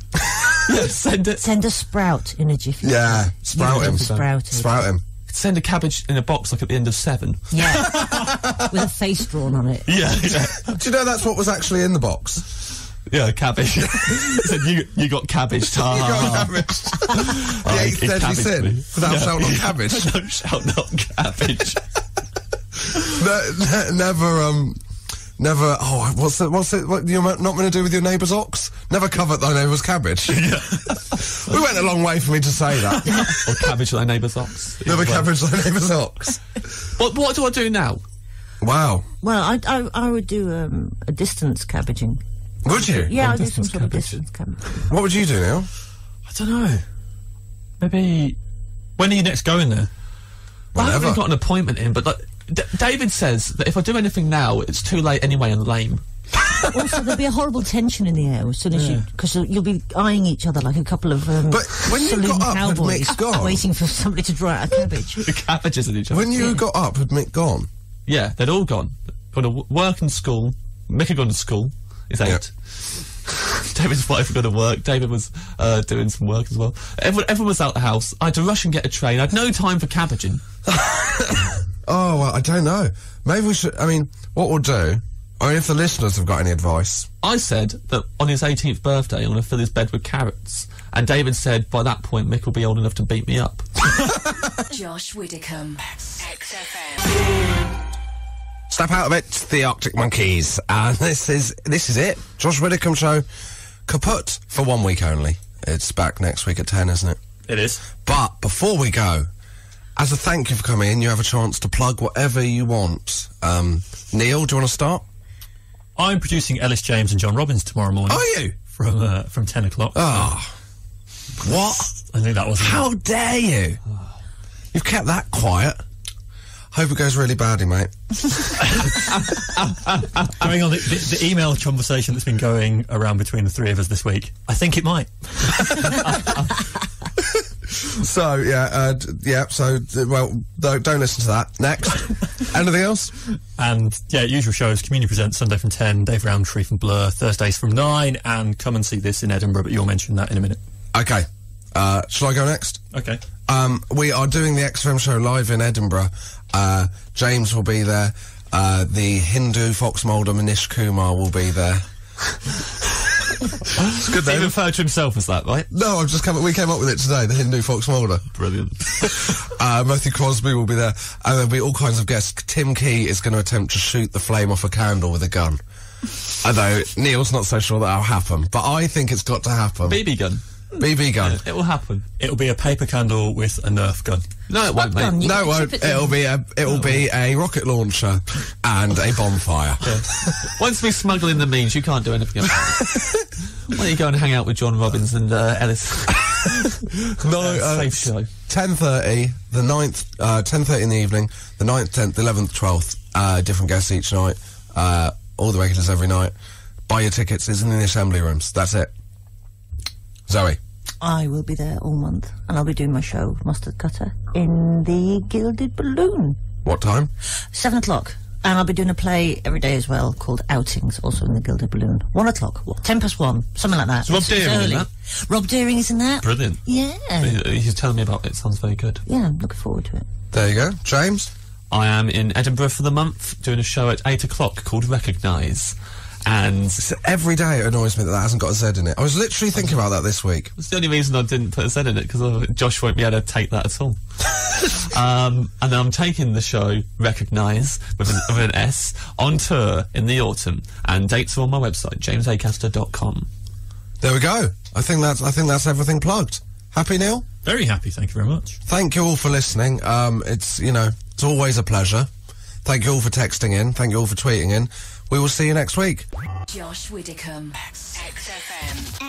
Yeah, send it. Send a sprout in a jiffy bag. Yeah, sprout him. Sprout him. Send a cabbage in a box like at the end of 7. Yeah. With a face drawn on it. Yeah. Do you know that's what was actually in the box? Yeah, cabbage. He said, you got cabbaged. You got cabbaged. The 8th deadly sin. Thou shalt not cabbage. Thou shalt not cabbage. Never. Oh, what's it? What you're not going to do with your neighbour's ox? Never covet thy neighbour's cabbage. Yeah. We went a long way for me to say that. Or cabbage thy neighbour's ox. Never cabbage thy neighbour's ox. What do I do now? Wow. Well, I would do a distance cabbaging. Would you? Yeah, I'd do some sort of distance cabbaging. What would you do, Neil? I don't know. Maybe. When are you next going there? I haven't got an appointment in, but like, David says that if I do anything now, it's too late anyway and lame. Also, there'll be a horrible tension in the air as soon as because you'll be eyeing each other like a couple of but when you got up, had cowboys Mick gone? waiting for somebody to draw out a cabbage. The cabbages in each other. When you got up, had Mick gone? Yeah, they'd all gone. Gone to work and school. Mick had gone to school. He's 8. Yep. David's wife had gone to work. David was doing some work as well. Everyone was out the house. I had to rush and get a train. I had no time for cabbaging. Oh, well, I don't know. Maybe we should... I mean, what we'll do... I mean, if the listeners have got any advice... I said that on his 18th birthday, I'm going to fill his bed with carrots. And David said, by that point, Mick will be old enough to beat me up. Josh Widdicombe, XFM. Step out of it, the Arctic Monkeys. And this is it. Josh Widdicombe Show, kaput for 1 week only. It's back next week at 10, isn't it? It is. But before we go, as a thank you for coming in, you have a chance to plug whatever you want. Neil, do you want to start? I'm producing Ellis James and John Robbins tomorrow morning. Are you? From 10 o'clock. Oh. What? I knew that wasn't... How dare you? You've kept that quiet. Hope it goes really badly, mate. Going on the email conversation that's been going around between the three of us this week, I think it might. So, well, don't listen to that. Next. Anything else? And, yeah, usual shows, Community Presents, Sunday from 10, Dave Roundtree from Blur, Thursdays from 9, and come and see this in Edinburgh, but you'll mention that in a minute. Okay. Shall I go next? Okay. We are doing the XFM show live in Edinburgh. James will be there. The Hindu Fox Mulder, Nish Kumar, will be there. It's good. He referred to himself as that, right? No, we came up with it today. The Hindu Fox Mulder. Brilliant. Matthew Crosby will be there, and there'll be all kinds of guests. Tim Key is going to attempt to shoot the flame off a candle with a gun. Although Neil's not so sure that'll happen, but I think it's got to happen. BB gun. BB gun. It will happen. It'll be a paper candle with a Nerf gun. No, it won't, mate. No, it won't. It'll be a rocket launcher and a bonfire. Yeah. Once we smuggle in the means, you can't do anything about it. Why don't you go and hang out with John Robbins and Ellis? No, safe show. 10:30, the 9th, 10:30 in the evening, the 9th, 10th, 11th, 12th, different guests each night, all the regulars every night. Buy your tickets, it's in the assembly rooms, that's it. Zoe. I will be there all month, and I'll be doing my show, Mustard Cutter, in the Gilded Balloon. What time? 7 o'clock. And I'll be doing a play every day as well, called Outings, also in the Gilded Balloon. 1 o'clock, 1:10 something like that. So Rob Deering in that? Rob Deering is in that. Brilliant. Yeah. He's telling me about it, sounds very good. Yeah, I'm looking forward to it. There you go. James? I am in Edinburgh for the month, doing a show at 8 o'clock called Recognise. And every day it annoys me that hasn't got a Z in it. I was literally thinking about that this week. It's the only reason I didn't put a Z in it, because Josh won't be able to take that at all. And then I'm taking the show Recognise with an S on tour in the autumn, and dates are on my website, jamesacaster.com. There we go. I think that's everything plugged. Happy, Neil? Very happy, thank you very much. Thank you all for listening. It's always a pleasure. Thank you all for texting in. Thank you all for tweeting in. We will see you next week. Josh Widdicombe, XFM.